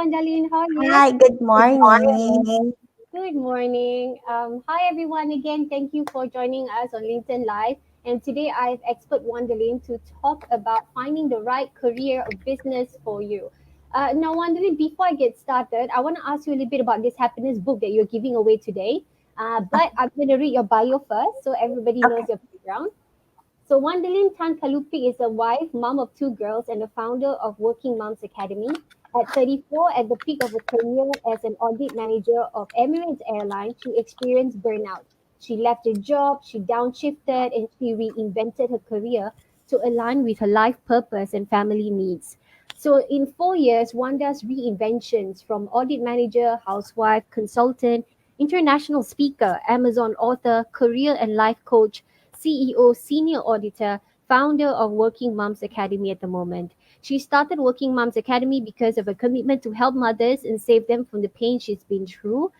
Wandalyn. How are you? Hi, good Good morning. morning. Good morning. Hi, everyone. Again, thank you for joining us on LinkedIn Live. And today I have expert Wandalyn to talk about finding the right career or business for you. Now, Wandalyn, before I get started, I want to ask you a little bit about this happiness book that you're giving away today. But I'm going to read your bio first so everybody knows Okay. your background. So Wandalyn Tan-Calupig is a wife, mom of two girls, and the founder of Working Moms Academy. At 34, at the peak of her career as an audit manager of Emirates Airlines, she experienced burnout. She left her job, she downshifted, and she reinvented her career to align with her life purpose and family needs. So in 4 years, Wanda's reinventions from audit manager, housewife, consultant, international speaker, Amazon author, career and life coach, CEO, senior auditor, founder of Working Moms Academy at the moment. She started Working Moms Academy because of a commitment to help mothers and save them from the pain she's been through.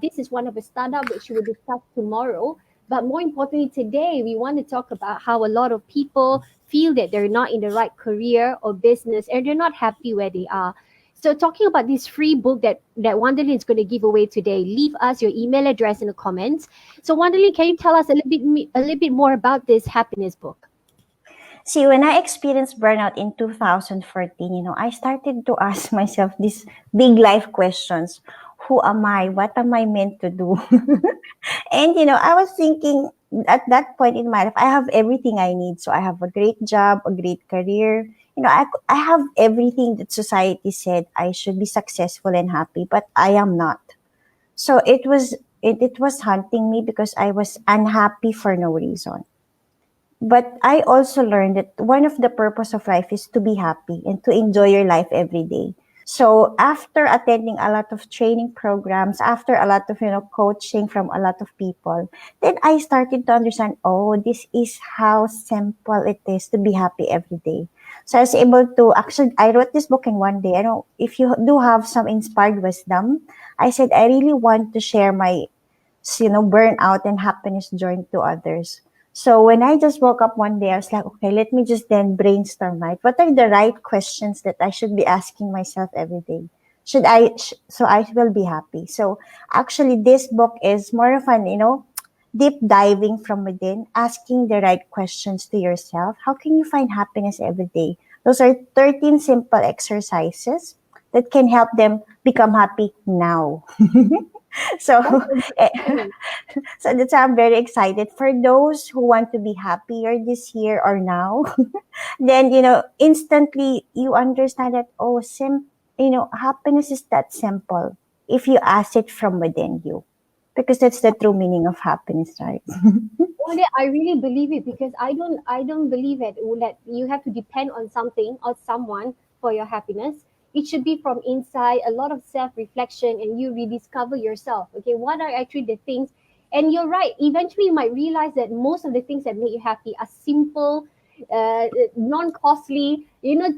This is one of a startup which we will discuss tomorrow. But more importantly, today we want to talk about how a lot of people feel that they're not in the right career or business and they're not happy where they are. So talking about this free book that Wandalyn is going to give away today, leave us your email address in the comments. So Wandalyn, can you tell us a little bit more about this happiness book? See, when I experienced burnout in 2014, I started to ask myself these big life questions. Who am I? What am I meant to do? And, I was thinking at that point in my life, I have everything I need. So I have a great job, a great career. I have everything that society said I should be successful and happy, but I am not. So it was haunting me because I was unhappy for no reason. But I also learned that one of the purpose of life is to be happy and to enjoy your life every day. So after attending a lot of training programs, after a lot of coaching from a lot of people, then I started to understand, oh, this is how simple it is to be happy every day. So I was able to actually I wrote this book in one day. I know if you do have some inspired wisdom, I said I really want to share my burnout and happiness journey to others. So when I just woke up one day, I was like, okay, let me just then brainstorm, right? What are the right questions that I should be asking myself every day? So I will be happy. So actually this book is more of an, deep diving from within, asking the right questions to yourself. How can you find happiness every day? Those are 13 simple exercises that can help them become happy now. So, That's a good eh, thing. so that's why I'm very excited for those who want to be happier this year or now. Then, instantly you understand that, oh, happiness is that simple if you ask it from within you. Because that's the true meaning of happiness, right? Well, yeah, I really believe it because I don't believe that you have to depend on something or someone for your happiness. It should be from inside, a lot of self-reflection, and you rediscover yourself. Okay, what are actually the things? And you're right. Eventually, you might realize that most of the things that make you happy are simple, non-costly,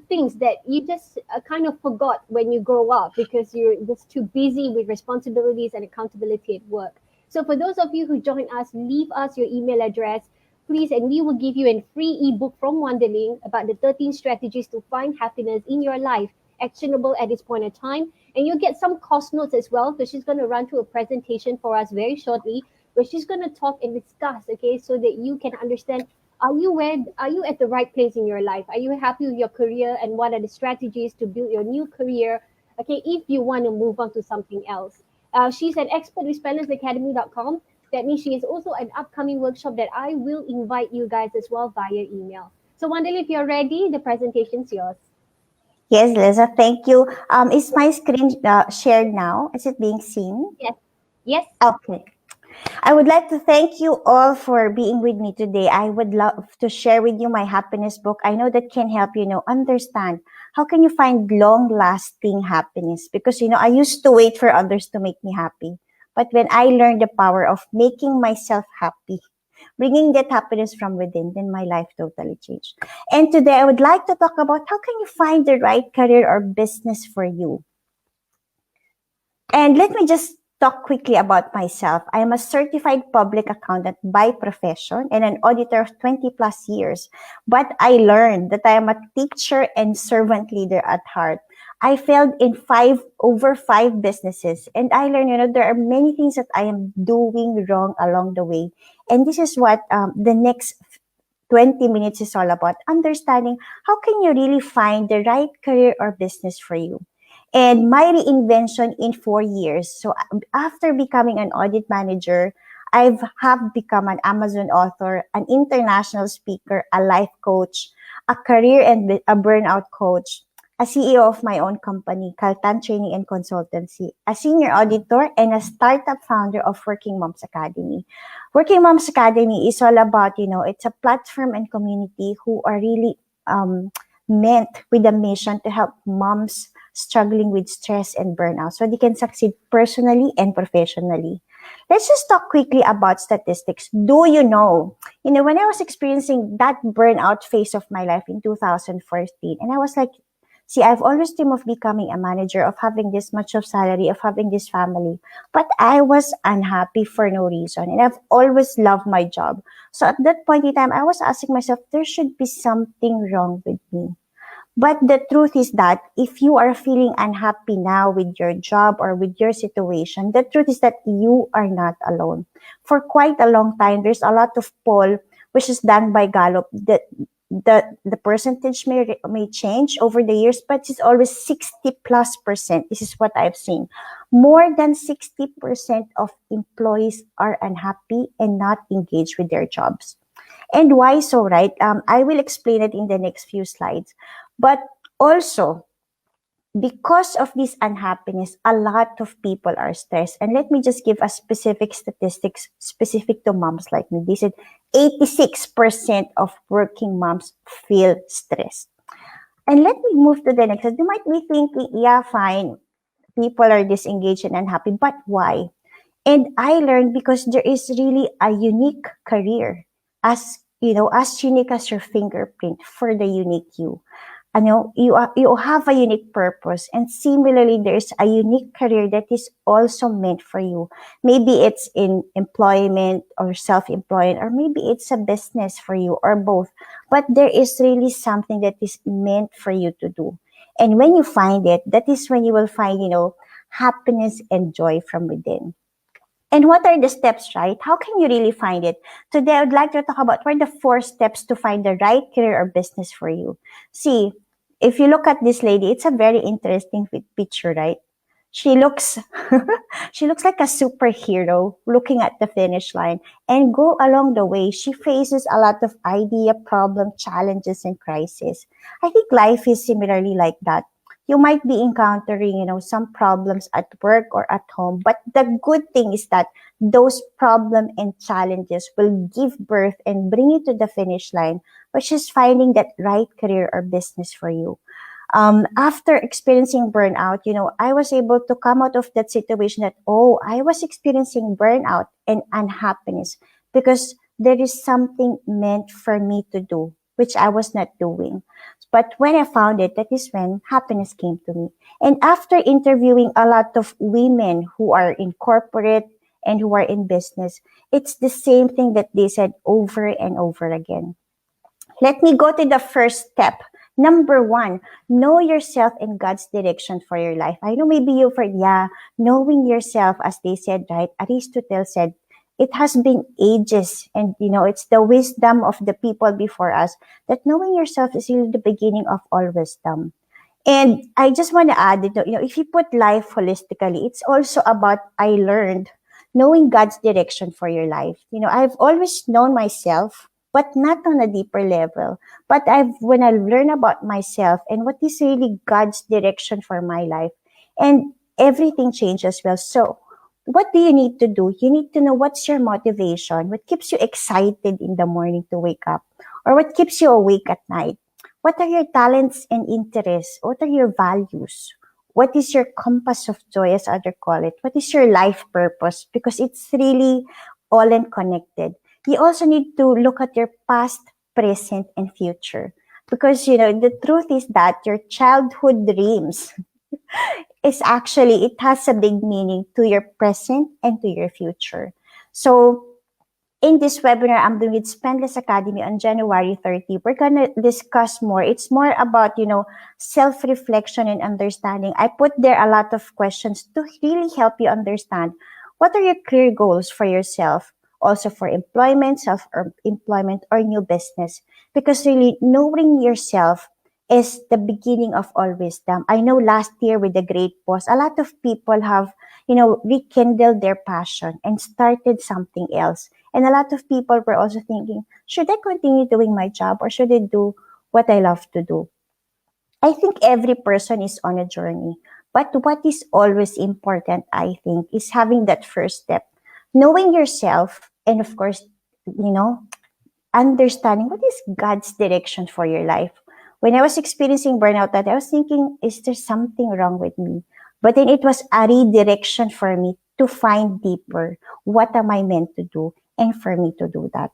things that you just kind of forgot when you grow up because you're just too busy with responsibilities and accountability at work. So for those of you who join us, leave us your email address, please, and we will give you a free ebook from Wandalyn about the 13 strategies to find happiness in your life, actionable at this point in time. And you'll get some cost notes as well, because she's going to run through a presentation for us very shortly, where she's going to talk and discuss, okay, so that you can understand, are you at the right place in your life? Are you happy with your career, and what are the strategies to build your new career? Okay, if you want to move on to something else. She's an expert with spellersacademy.com. That means she is also an upcoming workshop that I will invite you guys as well via email. So Wandalyn, if you're ready, the presentation's yours. Yes, Liza, thank you. Is my screen shared now? Is it being seen? Yes. Yes. Okay. I would like to thank you all for being with me today. I would love to share with you my happiness book. I know that can help understand how can you find long-lasting happiness, because I used to wait for others to make me happy. But when I learned the power of making myself happy, bringing that happiness from within, then my life totally changed. And today I would like to talk about how can you find the right career or business for you. And let me just talk quickly about myself. I am a certified public accountant by profession and an auditor of 20 plus years. But I learned that I am a teacher and servant leader at heart. I failed in over five businesses, and I learned, there are many things that I am doing wrong along the way. And this is what the next 20 minutes is all about, understanding how can you really find the right career or business for you. And my reinvention in 4 years. So after becoming an audit manager, I've have become an Amazon author, an international speaker, a life coach, a career and a burnout coach, a CEO of my own company, Kaltan Training and Consultancy, a senior auditor, and a startup founder of Working Moms Academy. Working Moms Academy is all about, it's a platform and community who are really meant with a mission to help moms struggling with stress and burnout so they can succeed personally and professionally. Let's just talk quickly about statistics. Do you know, when I was experiencing that burnout phase of my life in 2014, and I was like, see, I've always dreamed of becoming a manager, of having this much of salary, of having this family. But I was unhappy for no reason. And I've always loved my job. So at that point in time, I was asking myself, there should be something wrong with me. But the truth is that if you are feeling unhappy now with your job or with your situation, the truth is that you are not alone. For quite a long time, there's a lot of poll which is done by Gallup that the percentage may change over the years, but it's always 60+%. This is what I've seen. More than 60% of employees are unhappy and not engaged with their jobs. And why so, right? I will explain it in the next few slides. But also, because of this unhappiness, a lot of people are stressed. And let me just give a specific statistics specific to moms like me. They said 86% of working moms feel stressed. And let me move to the next. You might be thinking, yeah, fine, people are disengaged and unhappy, but why? And I learned because there is really a unique career, as unique as your fingerprint for the unique you. You have a unique purpose, and similarly, there's a unique career that is also meant for you. Maybe it's in employment or self-employed, or maybe it's a business for you, or both. But there is really something that is meant for you to do. And when you find it, that is when you will find, happiness and joy from within. And what are the steps, right? How can you really find it? Today, I would like to talk about what are the 4 steps to find the right career or business for you. See, if you look at this lady, it's a very interesting picture, right? She looks, she looks like a superhero looking at the finish line. And go along the way, she faces a lot of idea, problem, challenges, and crises. I think life is similarly like that. You might be encountering, some problems at work or at home, but the good thing is that those problems and challenges will give birth and bring you to the finish line, which is finding that right career or business for you. After experiencing burnout, I was able to come out of that situation that, oh, I was experiencing burnout and unhappiness because there is something meant for me to do, which I was not doing. But when I found it, that is when happiness came to me. And after interviewing a lot of women who are in corporate and who are in business, it's the same thing that they said over and over again. Let me go to the first step. Number 1, know yourself and God's direction for your life. I know maybe you've heard, knowing yourself, as they said, right? Aristotle said, it has been ages, and it's the wisdom of the people before us that knowing yourself is really the beginning of all wisdom. And I just want to add that, if you put life holistically, it's also about, I learned, knowing God's direction for your life. I've always known myself, but not on a deeper level. But when I learn about myself and what is really God's direction for my life, and everything changes well. So, what do you need to do? You need to know what's your motivation, what keeps you excited in the morning to wake up, or what keeps you awake at night. What are your talents and interests? What are your values? What is your compass of joy, as others call it? What is your life purpose? Because it's really all and connected. You also need to look at your past, present, and future. Because, the truth is that your childhood dreams is it has a big meaning to your present and to your future. So, In this webinar I'm doing with Spendless Academy on January 30, we're going to discuss more. It's more about, self-reflection and understanding. I put there a lot of questions to really help you understand what are your clear goals for yourself, also for employment, self-employment, or new business. Because really knowing yourself is the beginning of all wisdom. I know last year with the Great Pause, a lot of people have, rekindled their passion and started something else. And a lot of people were also thinking, should I continue doing my job or should I do what I love to do? I think every person is on a journey. But what is always important, I think, is having that first step. Knowing yourself and, of course, understanding what is God's direction for your life. When I was experiencing burnout, that I was thinking, is there something wrong with me? But then it was a redirection for me to find deeper. What am I meant to do? And for me to do that.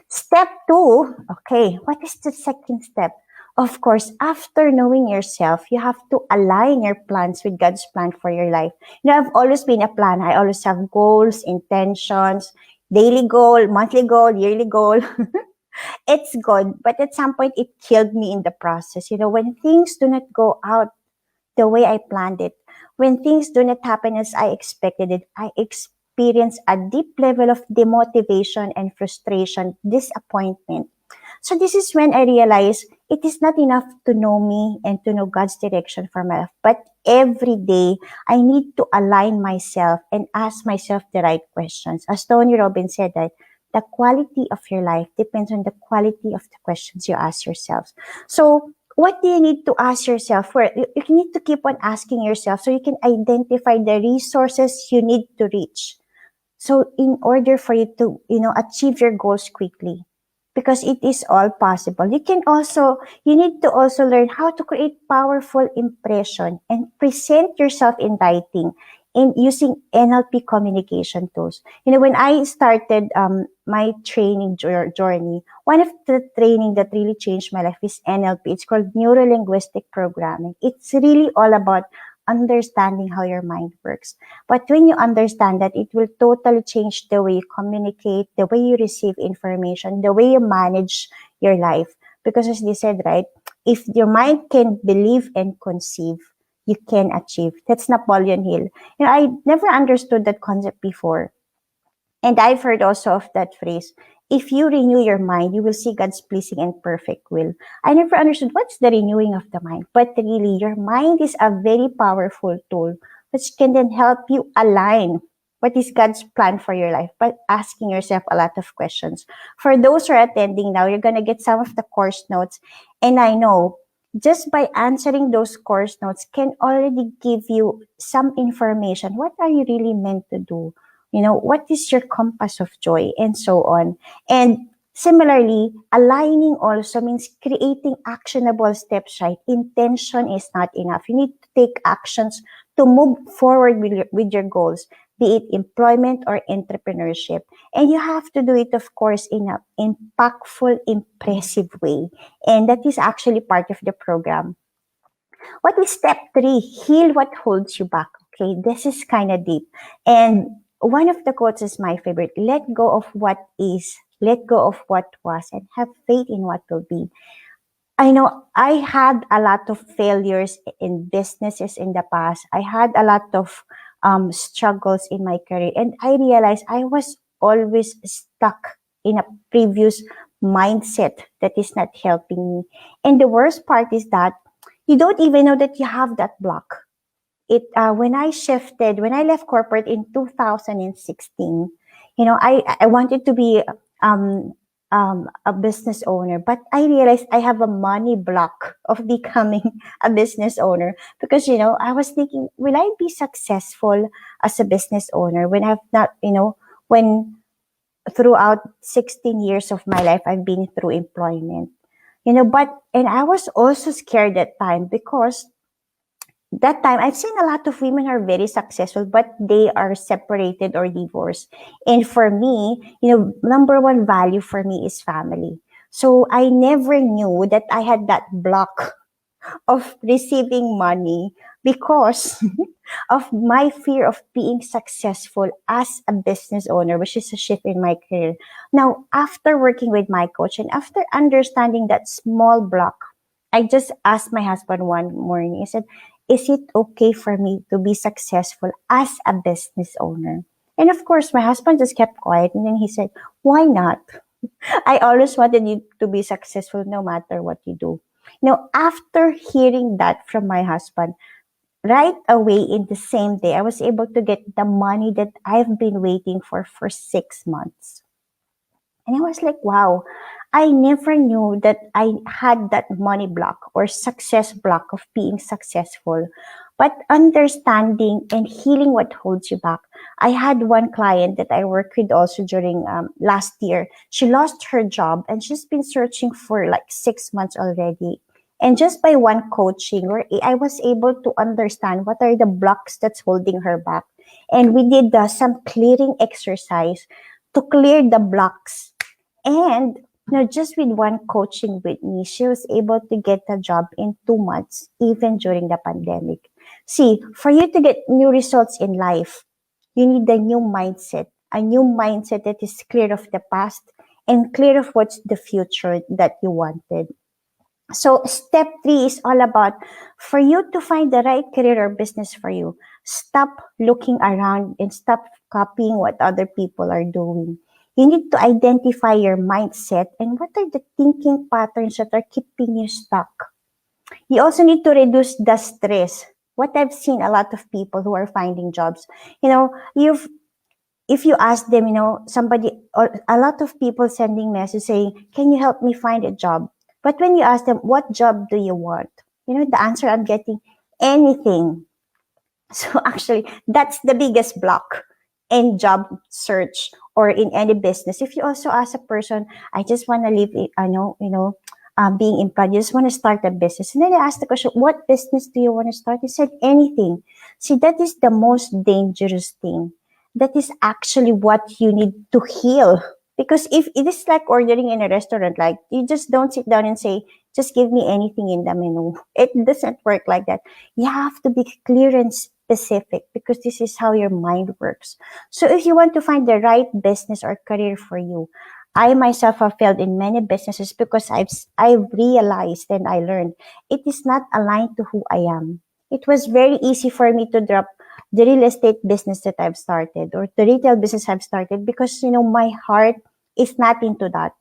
Step 2, okay, what is the second step? Of course, after knowing yourself, you have to align your plans with God's plan for your life. I've always been a planner. I always have goals, intentions, daily goal, monthly goal, yearly goal. It's good, but at some point it killed me in the process. When things do not go out the way I planned it, when things do not happen as I expected it, I experience a deep level of demotivation and frustration, disappointment. So this is when I realized it is not enough to know me and to know God's direction for my life, but every day I need to align myself and ask myself the right questions. As Tony Robbins said, right, the quality of your life depends on the quality of the questions you ask yourselves. So what do you need to ask yourself? You need to keep on asking yourself so you can identify the resources you need to reach. So in order for you to, achieve your goals quickly, because it is all possible. You need to also learn how to create powerful impression and present yourself in writing in using NLP communication tools. When I started my training journey, one of the training that really changed my life is NLP. It's called Neuro-Linguistic Programming. It's really all about understanding how your mind works. But when you understand that, it will totally change the way you communicate, the way you receive information, the way you manage your life. Because as they said, right, if your mind can believe and conceive, you can achieve. That's Napoleon Hill. I never understood that concept before. And I've heard also of that phrase, if you renew your mind, you will see God's pleasing and perfect will. I never understood what's the renewing of the mind. But really, your mind is a very powerful tool which can then help you align what is God's plan for your life by asking yourself a lot of questions. For those who are attending now, you're going to get some of the course notes. And I know just by answering those course notes can already give you some information. What are you really meant to do? What is your compass of joy, and so on. And similarly, aligning also means creating actionable steps, right? Intention is not enough. You need to take actions to move forward with your goals, be it employment or entrepreneurship. And you have to do it, of course, in an impactful, impressive way. And that is actually part of the program. What is step 3? Heal what holds you back. Okay, this is kind of deep. And one of the quotes is my favorite. Let go of what is, let go of what was, and have faith in what will be. I know I had a lot of failures in businesses in the past. I had a lot of struggles in my career. And I realized I was always stuck in a previous mindset that is not helping me. And the worst part is that you don't even know that you have that block. When I left corporate in 2016, I wanted to be a business owner, but I realized I have a money block of becoming a business owner because, I was thinking, will I be successful as a business owner when I've not, when throughout 16 years of my life, I've been through employment, and I was also scared that time because that time I've seen a lot of women are very successful, but they are separated or divorced. And for me, number one value for me is family. So I never knew that I had that block of receiving money because of my fear of being successful as a business owner, which is a shift in my career. Now, after working with my coach and after understanding that small block, I just asked my husband one morning, I said, is it okay for me to be successful as a business owner? And of course, my husband just kept quiet and then he said, why not? I always wanted you to be successful no matter what you do. After hearing that from my husband, right away in the same day, I was able to get the money that I've been waiting for 6 months. And I was like, wow, I never knew that I had that money block or success block of being successful. But understanding and healing what holds you back. I had one client that I worked with also during last year. She lost her job and she's been searching for like 6 months already. And just by one coaching, where I was able to understand what are the blocks that's holding her back. And we did some clearing exercise to clear the blocks. And just with one coaching with me, she was able to get a job in 2 months, even during the pandemic. See, for you to get new results in life, you need a new mindset that is clear of the past and clear of what's the future that you wanted. So step 3 is all about for you to find the right career or business for you. Stop looking around and stop copying what other people are doing. You need to identify your mindset and what are the thinking patterns that are keeping you stuck. You also need to reduce the stress. What I've seen a lot of people who are finding jobs, if you ask them, somebody or a lot of people sending messages saying, can you help me find a job? But when you ask them, what job do you want? The answer I'm getting, anything. So actually, that's the biggest block in job search or in any business. If you also ask a person, I just want to live, being employed, you just want to start a business. And then I asked the question, what business do you want to start? He said, anything. See, that is the most dangerous thing. That is actually what you need to heal. Because if it is like ordering in a restaurant, like you just don't sit down and say, just give me anything in the menu. It doesn't work like that. You have to be clear and specific because this is how your mind works. So if you want to find the right business or career for you, I myself have failed in many businesses because I've realized and I learned it is not aligned to who I am. It was very easy for me to drop the real estate business that I've started or the retail business I've started because my heart is not into that.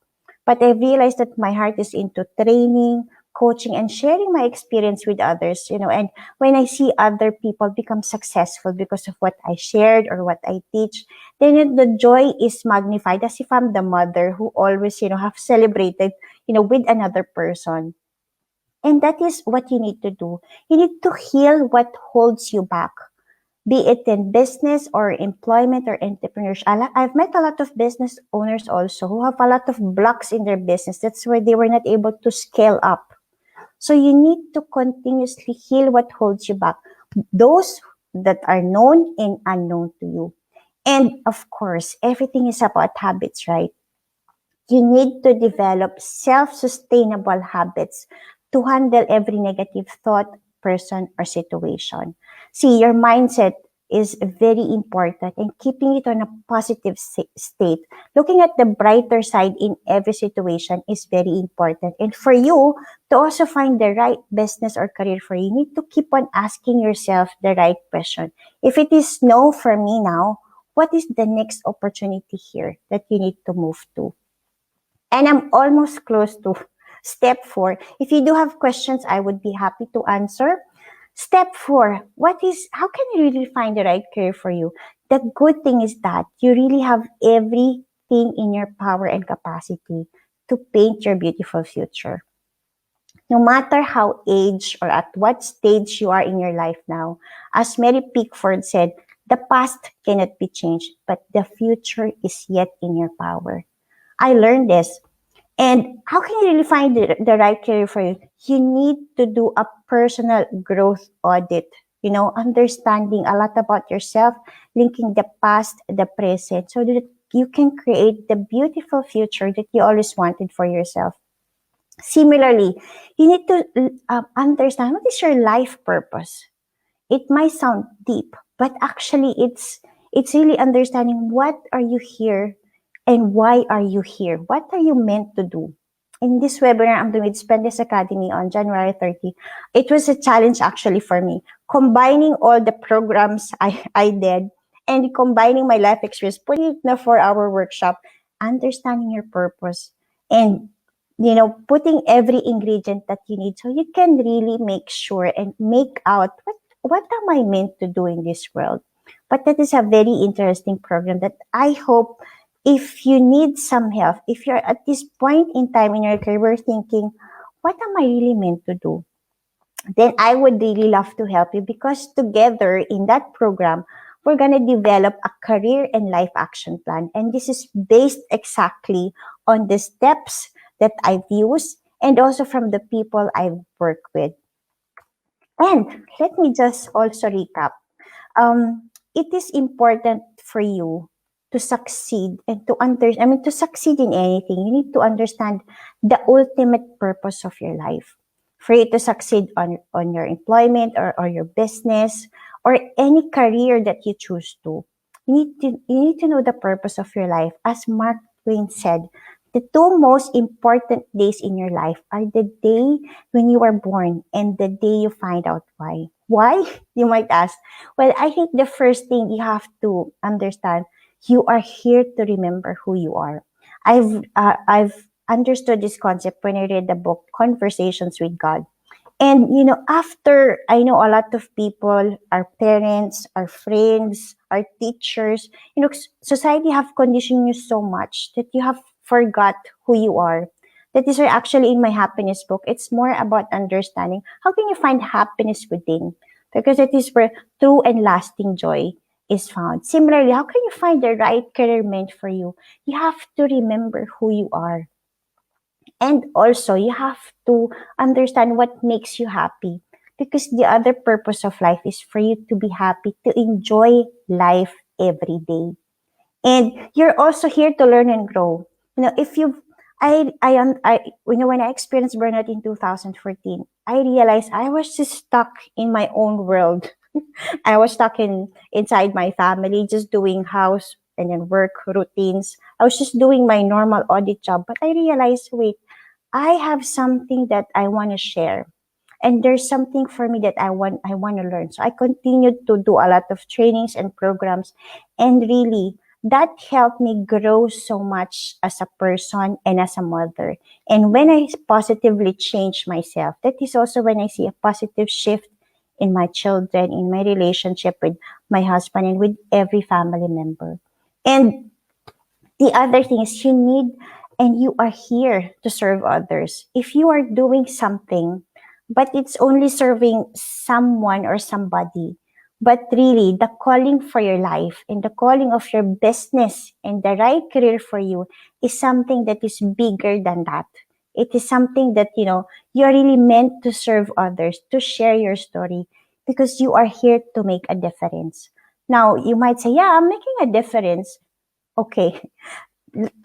But I realized that my heart is into training, coaching, and sharing my experience with others, and when I see other people become successful because of what I shared or what I teach, then the joy is magnified as if I'm the mother who always, have celebrated, with another person. And that is what you need to do. You need to heal what holds you back, be it in business or employment or entrepreneurship. I've met a lot of business owners also who have a lot of blocks in their business. That's why they were not able to scale up. So you need to continuously heal what holds you back, those that are known and unknown to you. And of course, everything is about habits, right? You need to develop self-sustainable habits to handle every negative thought, person, or situation. See, your mindset is very important and keeping it on a positive state. Looking at the brighter side in every situation is very important. And for you to also find the right business or career for you, you need to keep on asking yourself the right question. If it is no for me now, what is the next opportunity here that you need to move to? And I'm almost close to step 4. If you do have questions, I would be happy to answer. Step 4, how can you really find the right career for you? The good thing is that you really have everything in your power and capacity to paint your beautiful future. No matter how age or at what stage you are in your life now, as Mary Pickford said, the past cannot be changed, but the future is yet in your power. I learned this. And how can you really find the right career for you? You need to do a personal growth audit, understanding a lot about yourself, linking the past, the present, so that you can create the beautiful future that you always wanted for yourself. Similarly, you need to understand what is your life purpose. It might sound deep, but actually it's really understanding what are you here and why are you here? What are you meant to do? In this webinar I'm doing with Spendes Academy on January 30, it was a challenge actually for me, combining all the programs I did and combining my life experience, putting it in a 4-hour workshop, understanding your purpose, and putting every ingredient that you need so you can really make sure and make out what am I meant to do in this world. But that is a very interesting program that I hope, if you need some help, if you're at this point in time in your career thinking, what am I really meant to do? Then I would really love to help you, because together in that program, we're going to develop a career and life action plan. And this is based exactly on the steps that I've used and also from the people I've worked with. And let me just also recap. It is important for you to succeed and to succeed in anything, you need to understand the ultimate purpose of your life. For you to succeed on your employment or your business or any career that you choose to, you need to know the purpose of your life. As Mark Twain said, the two most important days in your life are the day when you are born and the day you find out why. Why? You might ask. Well, I think the first thing you have to understand, you are here to remember who you are. I've understood this concept when I read the book Conversations with God. And after, I know a lot of people, our parents, our friends, our teachers, society have conditioned you so much that you have forgot who you are. That is why actually in my happiness book, it's more about understanding how can you find happiness within, because it is where true and lasting joy is found. Similarly, how can you find the right career meant for you? You have to remember who you are. And also, you have to understand what makes you happy, because the other purpose of life is for you to be happy, to enjoy life every day. And you're also here to learn and grow. If you, I am, I, when I experienced burnout in 2014, I realized I was just stuck in my own world. I was stuck inside my family, just doing house and then work routines. I was just doing my normal audit job, but I realized, wait, I have something that I want to share. And there's something for me that I want to learn. So I continued to do a lot of trainings and programs, and really that helped me grow so much as a person and as a mother. And when I positively change myself, that is also when I see a positive shift in my children, in my relationship with my husband, and with every family member. And the other thing is, you need and you are here to serve others. If you are doing something, but it's only serving someone or somebody, but really the calling for your life and the calling of your business and the right career for you is something that is bigger than that. It is something that, you're really meant to serve others, to share your story, because you are here to make a difference. Now, you might say, yeah, I'm making a difference. Okay,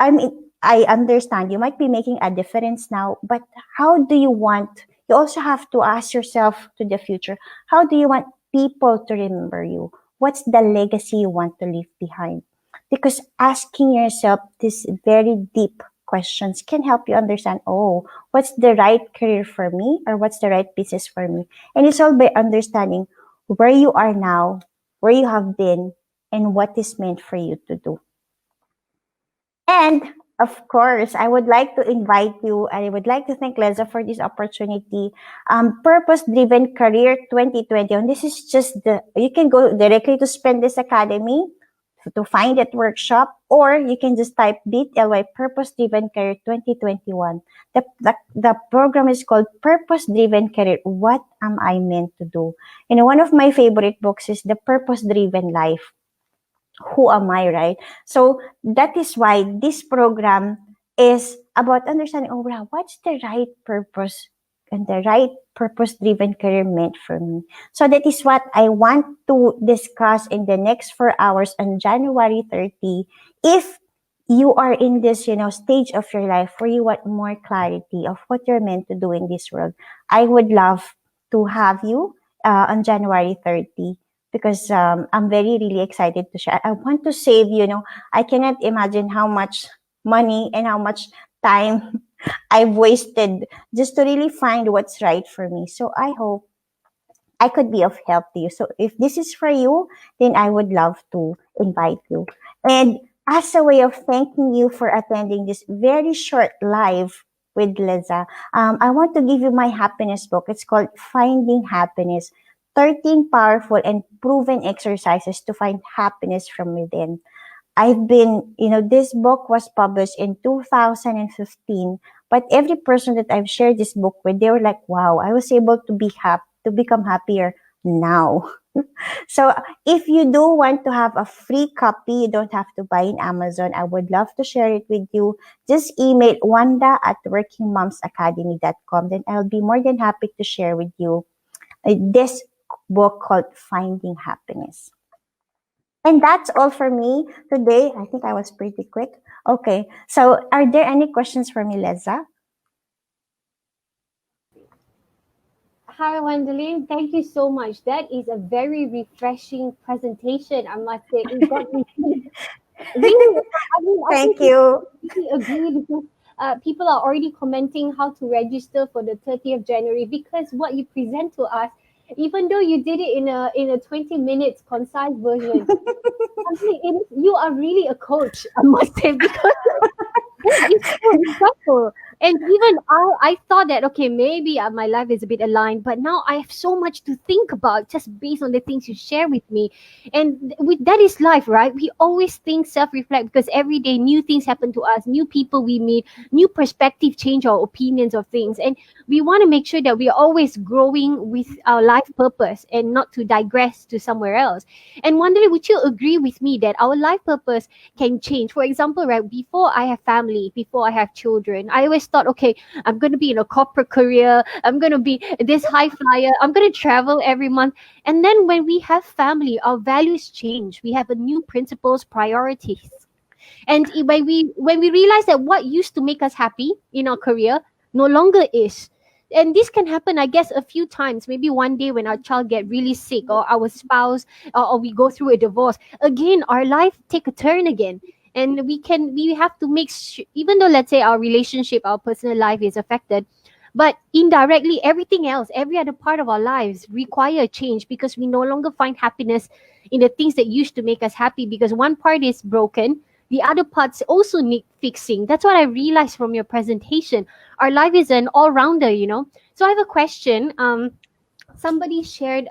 I mean, I understand you might be making a difference now, but how do you want, you also have to ask yourself to the future, how do you want people to remember you? What's the legacy you want to leave behind? Because asking yourself these very deep questions can help you understand, oh, what's the right career for me, or what's the right business for me? And it's all by understanding where you are now, where you have been, and what is meant for you to do. And of course, I would like to invite you, and I would like to thank Leza for this opportunity. Purpose-Driven Career 2020. And this is just you can go directly to Spend This Academy to find that workshop, or you can just type bit.ly Purpose-Driven Career 2021. The program is called Purpose-Driven Career. What am I meant to do? One of my favorite books is The Purpose-Driven Life. Who am I, right? So that is why this program is about understanding, oh, wow, what's the right purpose and the right purpose-driven career meant for me. So that is what I want to discuss in the next 4 hours on January 30. If you are in this, stage of your life where you want more clarity of what you're meant to do in this world, I would love to have you on January 30 because I'm very really excited to share. I want to save, I cannot imagine how much money and how much time I've wasted just to really find what's right for me. So I hope I could be of help to you. So if this is for you, then I would love to invite you. And as a way of thanking you for attending this very short live with Liza, I want to give you my happiness book. It's called Finding Happiness: 13 Powerful and Proven Exercises to Find Happiness from Within. This book was published in 2015, but every person that I've shared this book with, they were like, wow, I was able to be happy, to become happier now. So if you do want to have a free copy, you don't have to buy in Amazon. I would love to share it with you. Just email wanda@workingmomsacademy.com. Then I'll be more than happy to share with you this book called Finding Happiness. And that's all for me today. I think I was pretty quick. Okay. So are there any questions for me, Leza? Hi, Wandalyn. Thank you so much. That is a very refreshing presentation, I must say. It got me really. I think Thank we you. completely agree because people are already commenting how to register for the 30th of January because what you present to us, even though you did it in a 20 minutes concise version, I mean, you are really a coach, I must say, because it is so impactful. And even I thought that, okay, maybe my life is a bit aligned, but now I have so much to think about just based on the things you share with me. And with that is life, right? We always think, self-reflect, because every day new things happen to us, new people we meet, new perspective change our opinions of things. And we want to make sure that we are always growing with our life purpose and not to digress to somewhere else. And Wandering, would you agree with me that our life purpose can change? For example, right, before I have family, before I have children, I always thought, okay, I'm going to be in a corporate career, I'm going to be this high flyer, I'm going to travel every month. And then when we have family, our values change. We have a new principles, priorities. And when we realize that what used to make us happy in our career no longer is. And this can happen, I guess, a few times. Maybe one day when our child get really sick, or our spouse, or we go through a divorce. Again, our life take a turn again, and we have to even though, let's say, our relationship, our personal life is affected, but indirectly everything else, every other part of our lives require a change because we no longer find happiness in the things that used to make us happy because one part is broken, the other parts also need fixing. That's what I realized from your presentation. Our life is an all-rounder. So I have a question. Somebody shared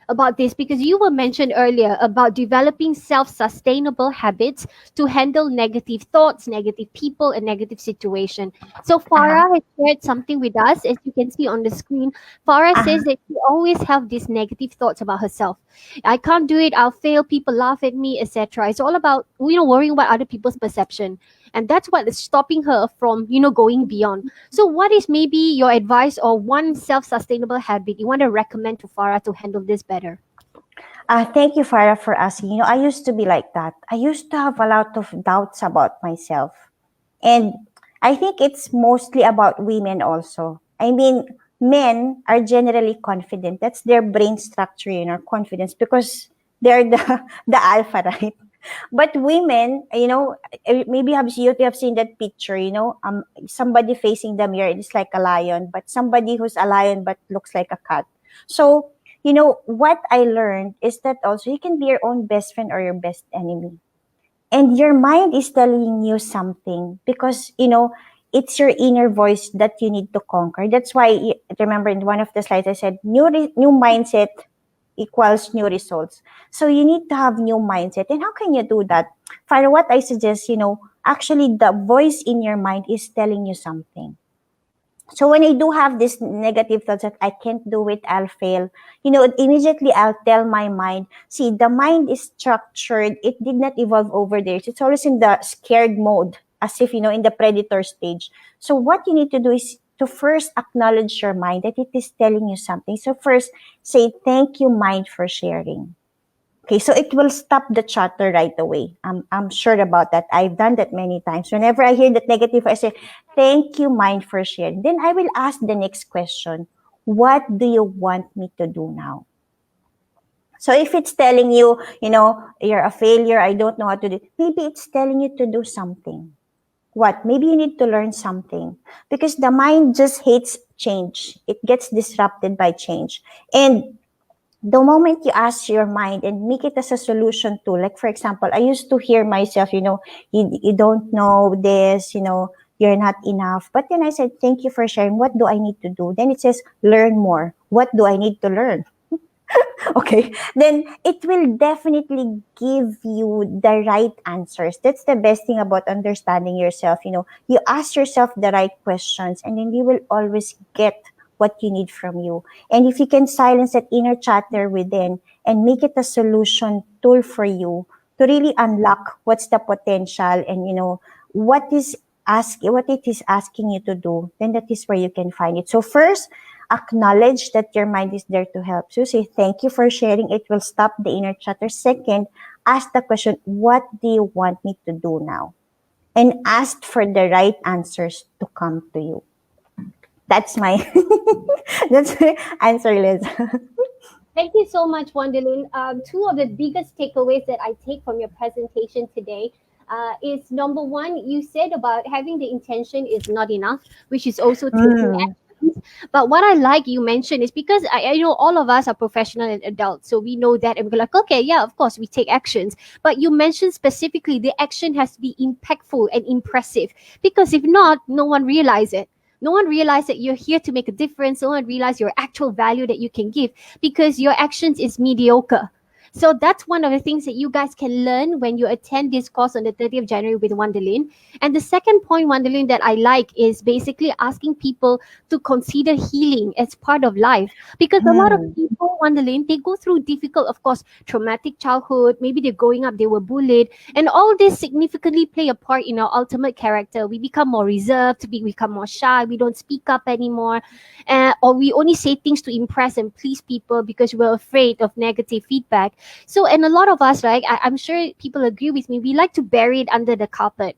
about this because you were mentioned earlier about developing self-sustainable habits to handle negative thoughts, negative people, and negative situation. So Uh-huh. Farah has shared something with us, as you can see on the screen. Farah Uh-huh. says that she always have these negative thoughts about herself. I can't do it, I'll fail, people laugh at me, etc. It's all about worrying about other people's perception, and that's what is stopping her from going beyond. So, what is maybe your advice or one self sustainable habit you want to recommend to Farah to handle this better? Thank you, Farah, for asking. I used to be like that. I used to have a lot of doubts about myself. And I think it's mostly about women also. I mean, men are generally confident. That's their brain structure, confidence, because they're the, the alpha, right? But women, maybe you have seen that picture, somebody facing the mirror, it's like a lion, but somebody who's a lion but looks like a cat. So, what I learned is that also you can be your own best friend or your best enemy. And your mind is telling you something because, it's your inner voice that you need to conquer. That's why, remember in one of the slides, I said, new mindset equals new results. So you need to have new mindset. And how can you do that? For what I suggest, actually the voice in your mind is telling you something. So when I do have this negative thoughts that I can't do it, I'll fail, immediately I'll tell my mind, see, the mind is structured. It did not evolve over there. It's always in the scared mode, as if, in the predator stage. So what you need to do is to first acknowledge your mind that it is telling you something. So first, say, thank you, mind, for sharing. Okay, so it will stop the chatter right away. I'm sure about that. I've done that many times. Whenever I hear that negative, I say, thank you, mind, for sharing. Then I will ask the next question. what do you want me to do now? So if it's telling you, you're a failure, I don't know how to do, maybe it's telling you to do something. What? Maybe you need to learn something, because the mind just hates change. It gets disrupted by change. And the moment you ask your mind and make it as a solution tool, like for example, I used to hear myself, you don't know this, you're not enough. But then I said, thank you for sharing. What do I need to do? Then it says, learn more. What do I need to learn? Okay, then it will definitely give you the right answers. That's the best thing about understanding yourself. You ask yourself the right questions, and then you will always get what you need from you. And if you can silence that inner chatter within and make it a solution tool for you to really unlock what's the potential, and what it is asking you to do, then that is where you can find it. So first, acknowledge that your mind is there to help. So say, thank you for sharing. It will stop the inner chatter. Second, ask the question, what do you want me to do now? And ask for the right answers to come to you. That's my that's my answer, Liz. Thank you so much, Wandalyn. Two of the biggest takeaways that I take from your presentation today is number one, you said about having the intention is not enough, which is also taking Mm, actions. But what I like you mentioned is because I know all of us are professional and adults, so we know that, and we're like, okay, yeah, of course, we take actions. But you mentioned specifically the action has to be impactful and impressive, because if not, no one realize it. No one realize that you're here to make a difference. No one realize your actual value that you can give because your actions is mediocre. So that's one of the things that you guys can learn when you attend this course on the 30th of January with Wandalyn. And the second point, Wandalyn, that I like is basically asking people to consider healing as part of life. Because a lot of mm, people, Wandalyn, they go through difficult, of course, traumatic childhood. Maybe they're growing up, they were bullied. And all this significantly play a part in our ultimate character. We become more reserved, we become more shy, we don't speak up anymore, or we only say things to impress and please people because we're afraid of negative feedback. So, and a lot of us, right, I'm sure people agree with me, we like to bury it under the carpet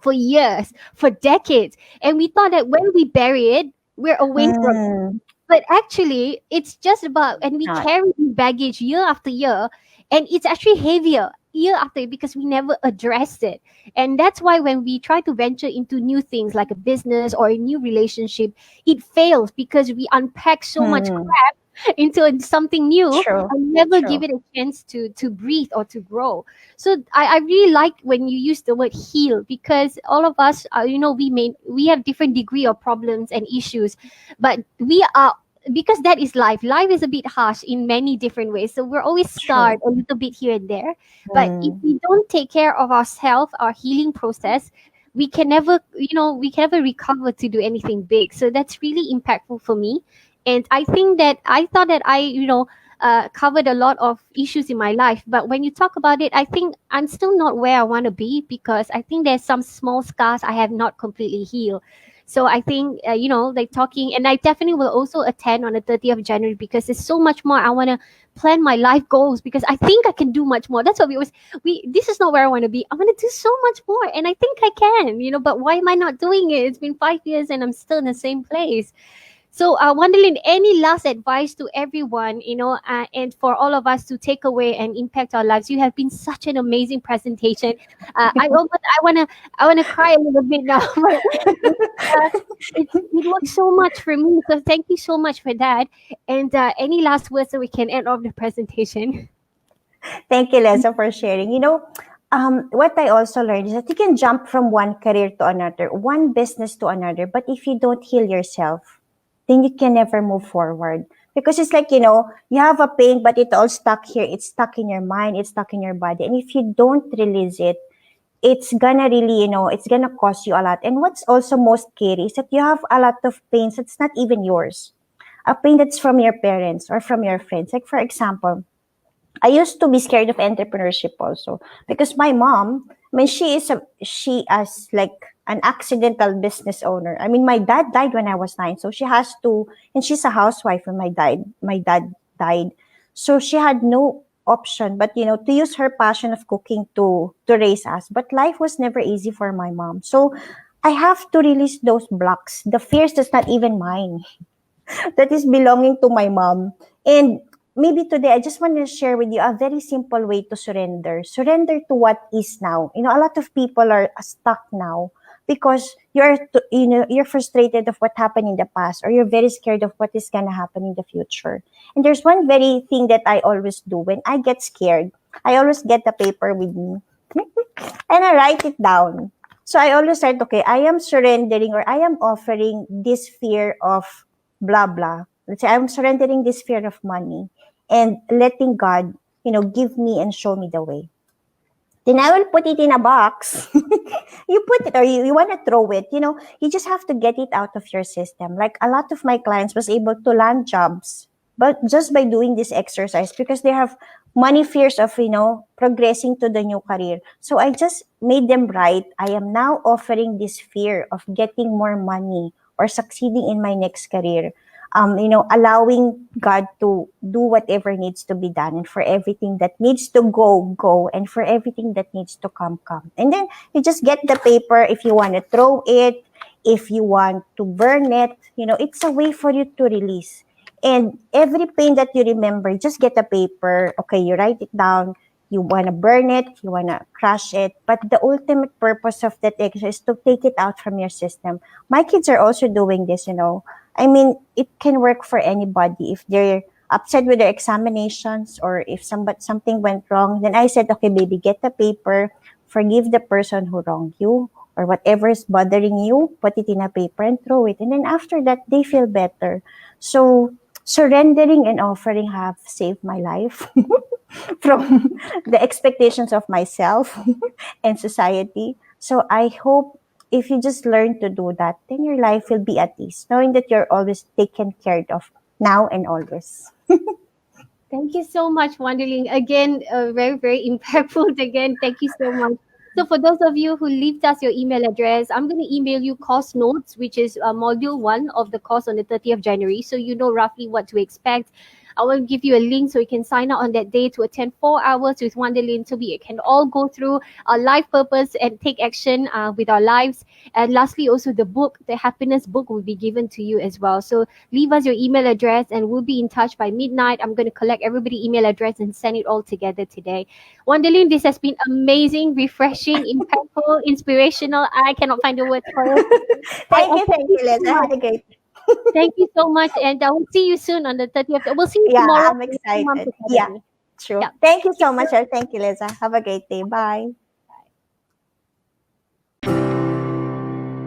for years, for decades. And we thought that when we bury it, we're away from it. mm. But actually, it's just about, and we Not carry this baggage year after year, and it's actually heavier year after year because we never addressed it. And that's why when we try to venture into new things like a business or a new relationship, it fails because we unpack so much mm. into something new True, and never give true. it a chance to breathe or to grow. So I really like when you use the word heal, because all of us we have different degree of problems and issues, but we are, because that is life is a bit harsh in many different ways, so we're always True. scarred a little bit here and there. But if Mm, we don't take care of ourselves, our healing process, we can never recover to do anything big. So that's really impactful for me. And I think that I thought that I covered a lot of issues in my life. But when you talk about it, I think I'm still not where I want to be, because I think there's some small scars I have not completely healed. So I think, like talking, and I definitely will also attend on the 30th of January because there's so much more. I want to plan my life goals because I think I can do much more. That's what this is not where I want to be. I want to do so much more. And I think I can, but why am I not doing it? It's been 5 years and I'm still in the same place. So, Wandalyn, any last advice to everyone, and for all of us to take away and impact our lives? You have been such an amazing presentation. I wanna cry a little bit now. But it worked so much for me. So thank you so much for that. And any last words that we can end off the presentation? Thank you, Lesa, for sharing. What I also learned is that you can jump from one career to another, one business to another, but if you don't heal yourself, then you can never move forward. Because it's like, you have a pain, but it's all stuck here. It's stuck in your mind, it's stuck in your body. And if you don't release it, it's gonna really, it's gonna cost you a lot. And what's also most scary is that you have a lot of pains that's not even yours. A pain that's from your parents or from your friends. Like, for example, I used to be scared of entrepreneurship also because my mom, I mean, she as like an accidental business owner. I mean, my dad died when I was 9, so she has to, and she's a housewife when my dad died, so she had no option but to use her passion of cooking to raise us. But life was never easy for my mom, so I have to release those blocks, the fears that's not even mine. that is belonging to my mom. And maybe today I just want to share with you a very simple way to surrender. Surrender to what is now. A lot of people are stuck now because you're frustrated of what happened in the past, or you're very scared of what is going to happen in the future. And there's one very thing that I always do when I get scared. I always get the paper with me and I write it down. So I always write, okay, I am surrendering, or I am offering this fear of blah blah. Let's say I'm surrendering this fear of money and letting God, give me and show me the way. Then I will put it in a box. You put it, or you want to throw it, you just have to get it out of your system. Like a lot of my clients was able to land jobs, but just by doing this exercise, because they have money fears of, progressing to the new career. So I just made them write, I am now offering this fear of getting more money or succeeding in my next career. Allowing God to do whatever needs to be done, and for everything that needs to go, go, and for everything that needs to come, come. And then you just get the paper if you want to throw it, if you want to burn it, it's a way for you to release. And every pain that you remember, just get a paper. Okay, you write it down. You want to burn it, you want to crush it. But the ultimate purpose of that exercise is to take it out from your system. My kids are also doing this. I mean, it can work for anybody. If they're upset with their examinations, or if something went wrong, then I said, okay, baby, get the paper, forgive the person who wronged you, or whatever is bothering you, put it in a paper and throw it. And then after that, they feel better. So surrendering and offering have saved my life from the expectations of myself and society. So I hope if you just learn to do that, then your life will be at ease, knowing that you're always taken care of now and always. Thank you so much, Wandalyn. Again, very, very impactful. Again, thank you so much. So, for those of you who left us your email address, I'm going to email you course notes, which is module one of the course on the 30th of January. So, you know roughly what to expect. I will give you a link so you can sign up on that day to attend 4 hours with Wandalyn, so we can all go through our life purpose and take action with our lives. And lastly, also the book, the happiness book, will be given to you as well. So, leave us your email address and we'll be in touch by midnight. I'm going to collect everybody's email address and send it all together today. Wandalyn, this has been amazing, refreshing, impactful, inspirational. I cannot find the words for it. I Thank thank you, you Liz. so I much. had a great. Thank you so much. And I will see you soon on the 30th. We'll see you Yeah, tomorrow I'm for the Moms excited. Yeah, Academy. true. Yeah. Thank you so much. Thank you, Liza. Have a great day. Bye.